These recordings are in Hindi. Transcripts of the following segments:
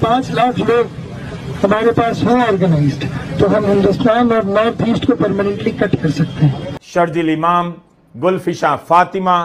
5 लाख लोग हमारे पास हों ऑर्गेनाइज्ड तो हम हिंदुस्तान और नॉर्थ ईस्ट को परमानेंटली कट कर सकते हैं। शर्जिल इमाम, गुलफिशा फातिमा,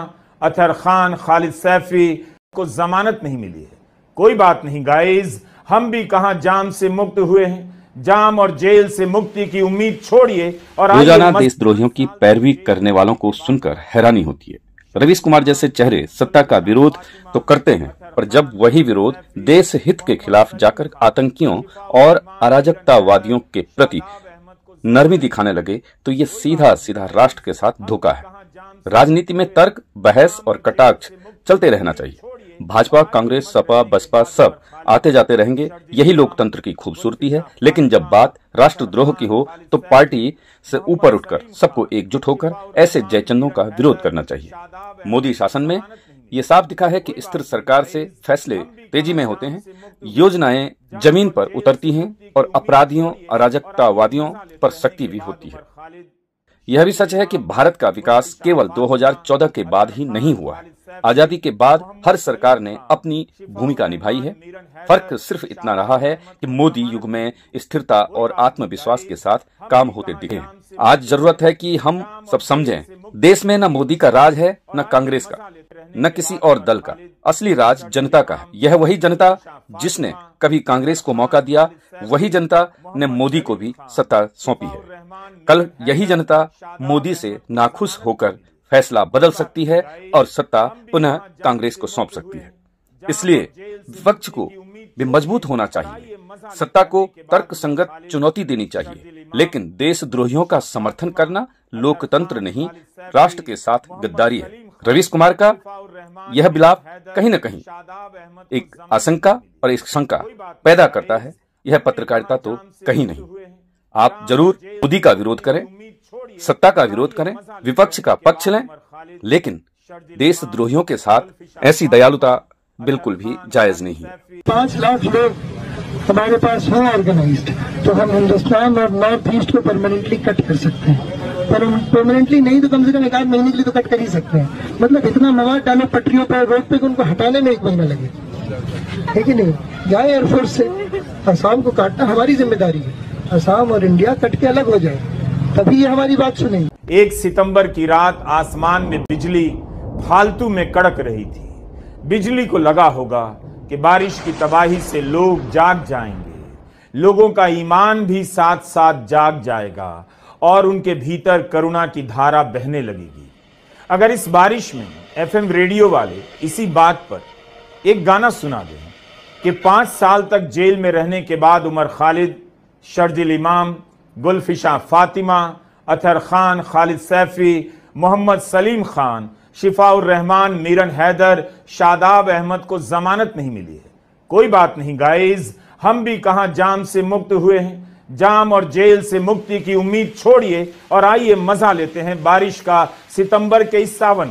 अतर खान, खालिद सैफी को जमानत नहीं मिली है। कोई बात नहीं गाइज, हम भी कहां जाम से मुक्त हुए हैं। जाम और जेल से मुक्ति की उम्मीद छोड़िए और रोजाना देशद्रोहियों की पैरवी करने वालों को सुनकर हैरानी होती है। रवीश कुमार जैसे चेहरे सत्ता का विरोध तो करते हैं, पर जब वही विरोध देश हित के खिलाफ जाकर आतंकियों और अराजकतावादियों के प्रति नरमी दिखाने लगे तो ये सीधा सीधा राष्ट्र के साथ धोखा है। राजनीति में तर्क, बहस और कटाक्ष चलते रहना चाहिए। भाजपा, कांग्रेस, सपा, बसपा सब आते जाते रहेंगे, यही लोकतंत्र की खूबसूरती है। लेकिन जब बात राष्ट्रद्रोह की हो तो पार्टी से ऊपर उठकर सबको एकजुट होकर ऐसे जयचंदों का विरोध करना चाहिए। मोदी शासन में ये साफ दिखा है कि स्थिर सरकार से फैसले तेजी में होते हैं, योजनाएं जमीन पर उतरती हैं और अपराधियों, अराजकतावादियों पर सख्ती भी होती है। यह भी सच है कि भारत का विकास केवल 2014 के बाद ही नहीं हुआ है। आजादी के बाद हर सरकार ने अपनी भूमिका निभाई है। फर्क सिर्फ इतना रहा है कि मोदी युग में स्थिरता और आत्मविश्वास के साथ काम होते दिखे हैं। आज जरूरत है कि हम सब समझें, देश में न मोदी का राज है, न कांग्रेस का, न किसी और दल का। असली राज जनता का है। यह वही जनता जिसने कभी कांग्रेस को मौका दिया, वही जनता ने मोदी को भी सत्ता सौंपी है। कल यही जनता मोदी से नाखुश होकर फैसला बदल सकती है और सत्ता पुनः कांग्रेस को सौंप सकती है। इसलिए विपक्ष को भी मजबूत होना चाहिए। सत्ता को तर्कसंगत चुनौती देनी चाहिए, लेकिन देशद्रोहियों का समर्थन करना लोकतंत्र नहीं, राष्ट्र के साथ गद्दारी है। रवीश कुमार का यह विलाप कहीं न कहीं एक आशंका और एक शंका पैदा करता है। यह पत्रकारिता तो कहीं नहीं। आप जरूर मोदी का विरोध करें, सत्ता का विरोध करें, विपक्ष का पक्ष लें, लेकिन देशद्रोहियों के साथ ऐसी दयालुता बिल्कुल भी जायज नहीं है। 5 लाख लोग हमारे पास हों ऑर्गेनाइज्ड तो हम हिंदुस्तान और नॉर्थ ईस्ट को परमानेंटली कट कर सकते हैं। पर परमानेंटली नहीं तो कम से कम 1 महीने के लिए तो कट कर ही सकते हैं। मतलब इतना मवाद डालो पटरियों पर, रोड पे, उनको हटाने में 1 महीना लगे, है कि नहीं? जाए एयरफोर्स से, असम को काटना हमारी जिम्मेदारी है। असम और इंडिया कट के अलग हो जाए, तभी ये हमारी बात सुनेंगे। 1 सितंबर की रात आसमान में बिजली फालतू में कड़क रही थी। बिजली को लगा होगा कि बारिश की तबाही से लोग जाग जाएंगे, लोगों का ईमान भी साथ साथ जाग जाएगा और उनके भीतर करुणा की धारा बहने लगेगी। अगर इस बारिश में एफएम रेडियो वाले इसी बात पर एक गाना सुना दें कि 5 साल तक जेल में रहने के बाद उमर खालिद, शर्जिल इमाम, गुलफिशा फातिमा, अतर खान, खालिद सैफी, मोहम्मद सलीम खान, शिफाउर रहमान, मीरन हैदर, शादाब अहमद को जमानत नहीं मिली है। कोई बात नहीं गाइज, हम भी कहां जाम से मुक्त हुए हैं। जाम और जेल से मुक्ति की उम्मीद छोड़िए और आइए मजा लेते हैं बारिश का, सितंबर के इस सावन।